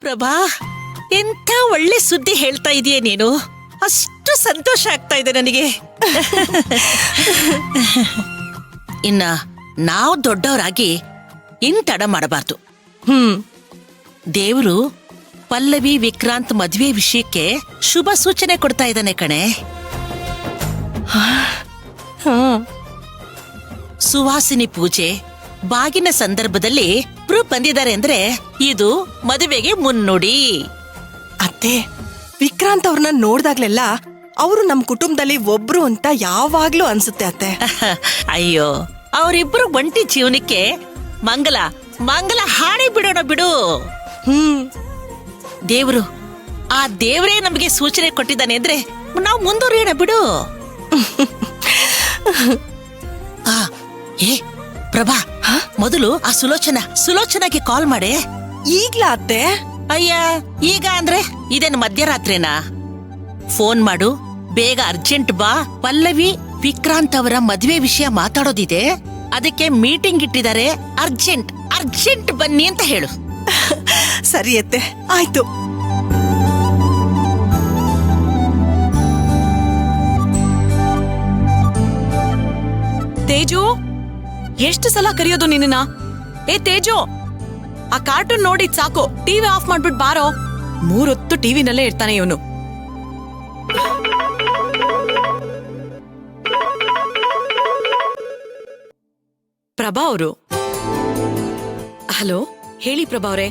ಪ್ರಭಾ, ಎಂಥ ಒಳ್ಳೆ ಸುದ್ದಿ ಹೇಳ್ತಾ ಇದೀಯ ನೀನು. ಅಷ್ಟು ಸಂತೋಷ ಆಗ್ತಾ ಇದೆ ನನಗೆ. ಇನ್ನ ನಾವು ದೊಡ್ಡವರಾಗಿ ತಡ ಮಾಡಬಾರ್ದು. ದೇವರು ಪಲ್ಲವಿ ವಿಕ್ರಾಂತ್ ಮದ್ವೆ ವಿಷಯಕ್ಕೆ ಶುಭ ಸೂಚನೆ ಕೊಡ್ತಾ ಇದ್ದಾನೆ ಕಣೆ. ಸುವಾಸಿನಿ ಪೂಜೆ ಬಾಗಿನ ಸಂದರ್ಭದಲ್ಲಿ ಇಬ್ರು ಬಂದಿದ್ದಾರೆ ಅಂದ್ರೆ ಇದು ಮದುವೆಗೆ ಮುನ್ನುಡಿ. ಅತ್ತೆ, ವಿಕ್ರಾಂತ್ ಅವ್ರನ್ನ ನೋಡ್ದಾಗ್ಲೆಲ್ಲ ಅವರು ನಮ್ ಕುಟುಂಬದಲ್ಲಿ ಒಬ್ರು ಅಂತ ಯಾವಾಗ್ಲೂ ಅನ್ಸುತ್ತೆ ಅತ್ತೆ. ಅಯ್ಯೋ, ಅವರಿಬ್ರು ಒಂಟಿ ಜೀವನಕ್ಕೆ ಮಂಗಲ ಮಂಗಲ ಹಾಡಿ ಬಿಡೋಣ ಬಿಡು. ದೇವ್ರು, ಆ ದೇವ್ರೇ ನಮಗೆ ಸೂಚನೆ ಕೊಟ್ಟಿದ್ದಾನೆ ಅಂದ್ರೆ ನಾವು ಮುಂದುವರಿಯೋಣ ಬಿಡು. ಏ ಪ್ರಭಾ, ಮೊದಲು ಆ ಸುಲೋಚನಾಗೆ ಕಾಲ್ ಮಾಡೆ. ಈಗ್ಲಾ ಅತ್ತೆ? ಅಯ್ಯ, ಈಗ ಅಂದ್ರೆ ಇದೇನು ಮಧ್ಯರಾತ್ರಿನಾ? ಫೋನ್ ಮಾಡು ಬೇಗ, ಅರ್ಜೆಂಟ್ ಬಾ. ಪಲ್ಲವಿ ವಿಕ್ರಾಂತ್ ಅವರ ಮದ್ವೆ ವಿಷಯ ಮಾತಾಡೋದಿದೆ, ಅದಕ್ಕೆ ಮೀಟಿಂಗ್ ಇಟ್ಟಿದ್ದಾರೆ, ಅರ್ಜೆಂಟ್ ಬನ್ನಿ ಅಂತ ಹೇಳು. ಸರಿ ಅತ್ತೆ, ಆಯ್ತು. ತೇಜು, ಎಷ್ಟು ಸಲ ಕರೆಯೋದು ನಿನ್ನ? ಏ ತೇಜು, ಆ ಕಾರ್ಟೂನ್ ನೋಡಿದ್ ಸಾಕು, ಟಿವಿ ಆಫ್ ಮಾಡ್ಬಿಟ್ ಬಾರೋ. 3 ಹೊತ್ತು ಟಿವಿನಲ್ಲೇ ಇರ್ತಾನೆ ಇವನು. ಪ್ರಭಾ ಅವರು. ಹಲೋ, ಹೇಳಿ ಪ್ರಭಾ ಅವರೇ,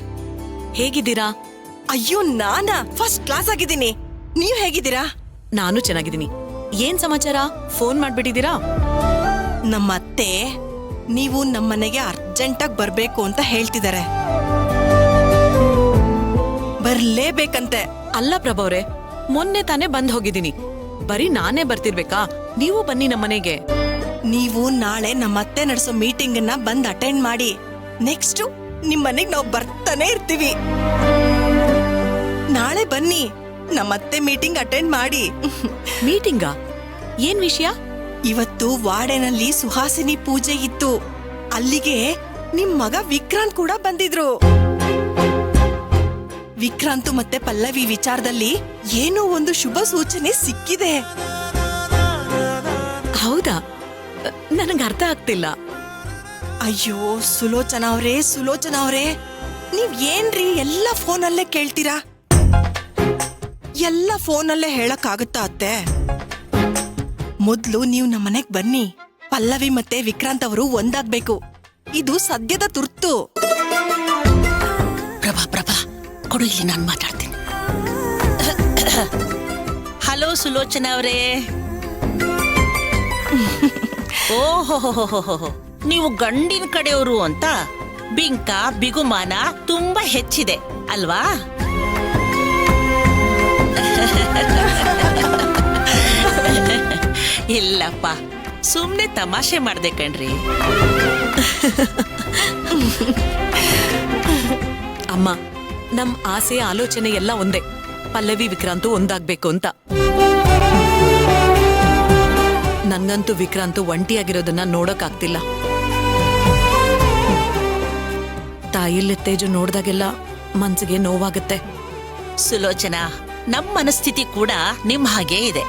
ಹೇಗಿದ್ದೀರಾ? ಅಯ್ಯೋ, ನಾನಾ ಫಸ್ಟ್ ಕ್ಲಾಸ್ ಆಗಿದ್ದೀನಿ. ನೀವ್ ಹೇಗಿದ್ದೀರಾ? ನಾನು ಚೆನ್ನಾಗಿದ್ದೀನಿ. ಏನ್ ಸಮಾಚಾರ? ಫೋನ್ ಮಾಡ್ಬಿಟ್ಟಿದ್ದೀರಾ? ನಮ್ಮತ್ತೆ ನೀವು ನಮ್ಮನೆಗೆ ಅರ್ಜೆಂಟಾಗಿ ಬರ್ಬೇಕು ಅಂತ ಹೇಳ್ತಿದ್ದಾರೆ. ಬರ್ಲೇಬೇಕಂತೆ. ಅಲ್ಲ ಪ್ರಭಾ ಅವರೇ, ಮೊನ್ನೆ ತಾನೇ ಬಂದ್ ಹೋಗಿದ್ದೀನಿ. ಬರೀ ನಾನೇ ಬರ್ತಿರ್ಬೇಕಾ? ನೀವು ಬನ್ನಿ ನಮ್ಮನೆಗೆ. ನೀವು ನಾಳೆ ನಮ್ಮತ್ತೆ ನಡೆಸೋ ಮೀಟಿಂಗ್ ಅನ್ನ ಬಂದ್ ಅಟೆಂಡ್ ಮಾಡಿ. ನೆಕ್ಸ್ಟ್ ನಿಮ್ ಮನೆಗ್ ನಾವು ಬರ್ತಾನೆ ಇರ್ತೀವಿ. ನಾಳೆ ಬನ್ನಿ, ನಮ್ಮತ್ತೆ ಮೀಟಿಂಗ್ ಅಟೆಂಡ್ ಮಾಡಿ. ಮೀಟಿಂಗಾ? ಏನ್ ವಿಷಯ? ಇವತ್ತು ವಾರ್ಡೆನಲ್ಲಿ ಸುಹಾಸಿನಿ ಪೂಜೆ ಇತ್ತು. ಅಲ್ಲಿಗೆ ನಿಮ್ ಮಗ ವಿಕ್ರಾಂತ್ ಕೂಡ ಬಂದಿದ್ರು. ವಿಕ್ರಾಂತ್ ಮತ್ತೆ ಪಲ್ಲವಿ ವಿಚಾರದಲ್ಲಿ ಏನೋ ಒಂದು ಶುಭ ಸೂಚನೆ ಸಿಕ್ಕಿದೆ. ಹೌದಾ? ನನಗೆ ಅರ್ಥ ಆಗ್ತಿಲ್ಲ. ಅಯ್ಯೋ ಸುಲೋಚನಾ ಅವ್ರೇ, ನೀವ್ ಏನ್ರಿ ಎಲ್ಲ ಫೋನಲ್ಲೇ ಕೇಳ್ತೀರಾ? ಎಲ್ಲ ಫೋನಲ್ಲೇ ಹೇಳಕ್ಕಾಗುತ್ತಾ ಅತ್ತೆ? ಮೊದ್ಲು ನೀವು ನಮ್ಮನೆಗ್ ಬನ್ನಿ. ಪಲ್ಲವಿ ಮತ್ತೆ ವಿಕ್ರಾಂತ್ ಅವರು ಒಂದಾಗ್ಬೇಕು. ಇದು ಸದ್ಯದ ತುರ್ತು. ಪ್ರಭಾ ಕೊಡು, ಇಲ್ಲಿ ನಾನು ಮಾತಾಡ್ತೀನಿ. ಹಲೋ ಸುಲೋಚನಾ ಅವರೇ. ಓಹೋ, ನೀವು ಗಂಡಿನ ಕಡೆಯವರು ಅಂತ ಬಿಂಕ ಬಿಗುಮಾನ ತುಂಬಾ ಹೆಚ್ಚಿದೆ ಅಲ್ವಾ? ಇಲ್ಲಪ್ಪ, ಸುಮ್ನೆ ತಮಾಷೆ ಮಾಡ್ದೆ ಕಣ್ರಿ. ಅಮ್ಮ, ನಮ್ ಆಸೆ ಆಲೋಚನೆ ಎಲ್ಲ ಒಂದೇ, ಪಲ್ಲವಿ ವಿಕ್ರಾಂತು ಒಂದಾಗ್ಬೇಕು ಅಂತ. ನನ್ಗಂತೂ ವಿಕ್ರಾಂತು ಒಂಟಿಯಾಗಿರೋದನ್ನ ನೋಡೋಕಾಗ್ತಿಲ್ಲ. ತಾಯಿಲ್ಲ ತೇಜು ನೋಡ್ದಾಗೆಲ್ಲ ಮನ್ಸಿಗೆ ನೋವಾಗತ್ತೆ. ಸುಲೋಚನಾ, ನಮ್ ಮನಸ್ಥಿತಿ ಕೂಡ ನಿಮ್ ಹಾಗೆ ಇದೆ.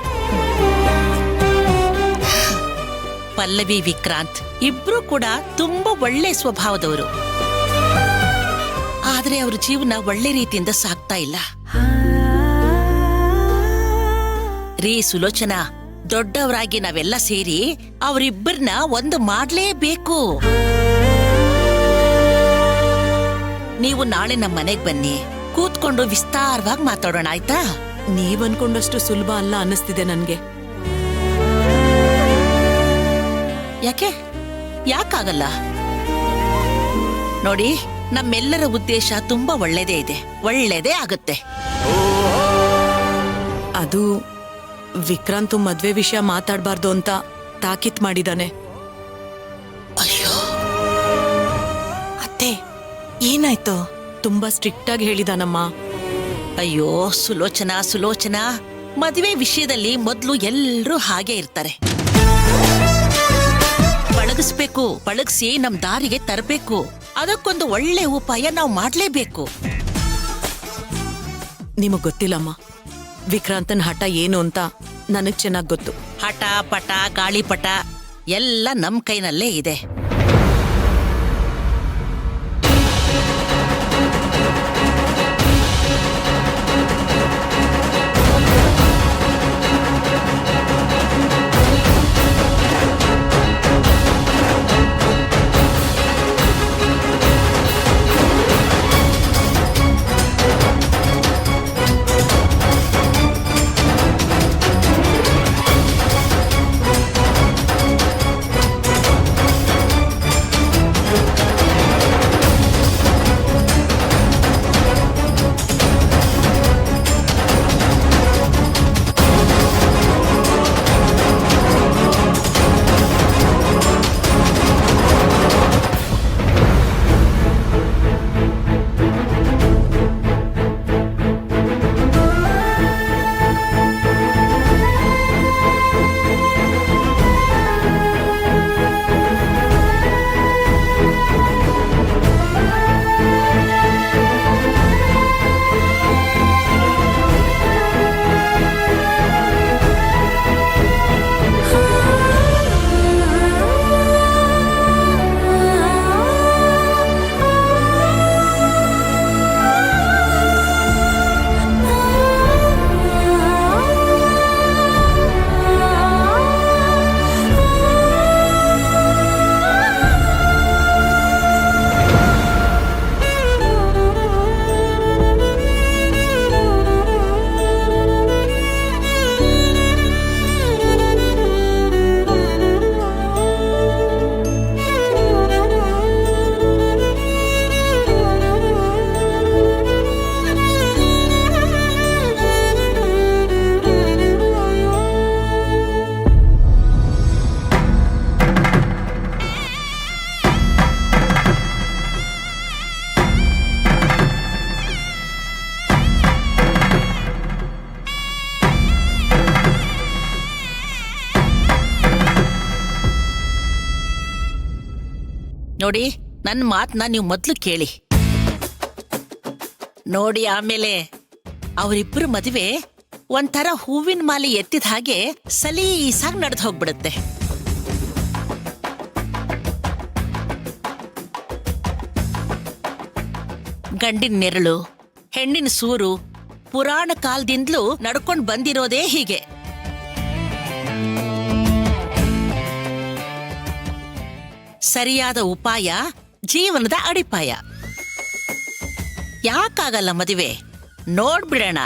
ಪಲ್ಲವಿ ವಿಕ್ರಾಂತ್ ಇಬ್ರು ಕೂಡ ತುಂಬಾ ಒಳ್ಳೆ ಸ್ವಭಾವದವರು. ಆದ್ರೆ ಅವ್ರ ಜೀವನ ಒಳ್ಳೆ ರೀತಿಯಿಂದ ಸಾಗ್ತಾ ಇಲ್ಲ ರೀ. ಸುಲೋಚನಾ, ದೊಡ್ಡವರಾಗಿ ನಾವೆಲ್ಲ ಸೇರಿ ಅವರಿಬ್ಬರನ್ನ ಒಂದು ಮಾಡ್ಲೇಬೇಕು. ನೀವು ನಾಳೆ ನಮ್ಮ ಮನೆಗ್ ಬನ್ನಿ, ಕೂತ್ಕೊಂಡು ವಿಸ್ತಾರವಾಗಿ ಮಾತಾಡೋಣ, ಆಯ್ತಾ? ನೀವ್ ಅನ್ಕೊಂಡಷ್ಟು ಸುಲಭ ಅಲ್ಲ ಅನ್ನಿಸ್ತಿದೆ ನನ್ಗೆ. ಯಾಕಾಗಲ್ಲ ನೋಡಿ, ನಮ್ಮೆಲ್ಲರ ಉದ್ದೇಶ ತುಂಬಾ ಒಳ್ಳೇದೇ ಇದೆ, ಒಳ್ಳೇದೇ ಆಗುತ್ತೆ. ಅದು ವಿಕ್ರಾಂತ್ ಮದ್ವೆ ವಿಷಯ ಮಾತಾಡ್ಬಾರ್ದು ಅಂತ ತಾಕೀತ್ ಮಾಡಿದಾನೆ. ಅಯ್ಯೋ ಅತ್ತೆ, ಏನಾಯ್ತು? ತುಂಬಾ ಸ್ಟ್ರಿಕ್ಟ್ ಆಗಿ ಹೇಳಿದಾನಮ್ಮ. ಅಯ್ಯೋ ಸುಲೋಚನಾ, ಮದುವೆ ವಿಷಯದಲ್ಲಿ ಮೊದ್ಲು ಎಲ್ರೂ ಹಾಗೆ ಇರ್ತಾರೆ. ಪಳಗಿಸಿ ನಮ್ ದಾರಿಗೆ ತರಬೇಕು. ಅದಕ್ಕೊಂದು ಒಳ್ಳೆ ಉಪಾಯ ನಾವು ಮಾಡ್ಲೇಬೇಕು. ನಿಮಗ್ ಗೊತ್ತಿಲ್ಲಮ್ಮ, ವಿಕ್ರಾಂತನ್ ಹಠ ಏನು ಅಂತ ನನಗ್ ಚೆನ್ನಾಗ್ ಗೊತ್ತು. ಹಠ ಪಟ ಗಾಳಿಪಟ ಎಲ್ಲ ನಮ್ ಕೈನಲ್ಲೇ ಇದೆ. ನೋಡಿ, ನನ್ ಮಾತನ್ನ ನೀವು ಮೊದ್ಲು ಕೇಳಿ ನೋಡಿ. ಆಮೇಲೆ ಅವರಿಬ್ಬರು ಮದುವೆ ಒಂಥರ ಹೂವಿನ ಮಾಲೆ ಎತ್ತಿದ ಹಾಗೆ ಸಲೀಸಾಗಿ ನಡೆದು ಹೋಗ್ಬಿಡುತ್ತೆ. ಗಂಡಿನ ನೆರಳು, ಹೆಣ್ಣಿನ ಸೂರು ಪುರಾಣ ಕಾಲದಿಂದಲೂ ನಡ್ಕೊಂಡು ಬಂದಿರೋದೇ ಹೀಗೆ. ಸರಿಯಾದ ಉಪಾಯ ಜೀವನದ ಅಡಿಪಾಯ. ಯಾಕಾಗಲ್ಲ ಮದುವೆ? ನೋಡ್ಬಿಡೋಣ.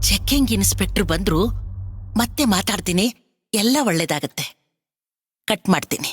ಚೆಕ್ಕಿಂಗ್ ಇನ್ಸ್ಪೆಕ್ಟರ್ ಬಂದ್ರು ಮತ್ತೆ ಮಾತಾಡ್ತೀನಿ. ಎಲ್ಲ ಒಳ್ಳೇದಾಗತ್ತೆ. ಕಟ್ ಮಾಡ್ತೀನಿ.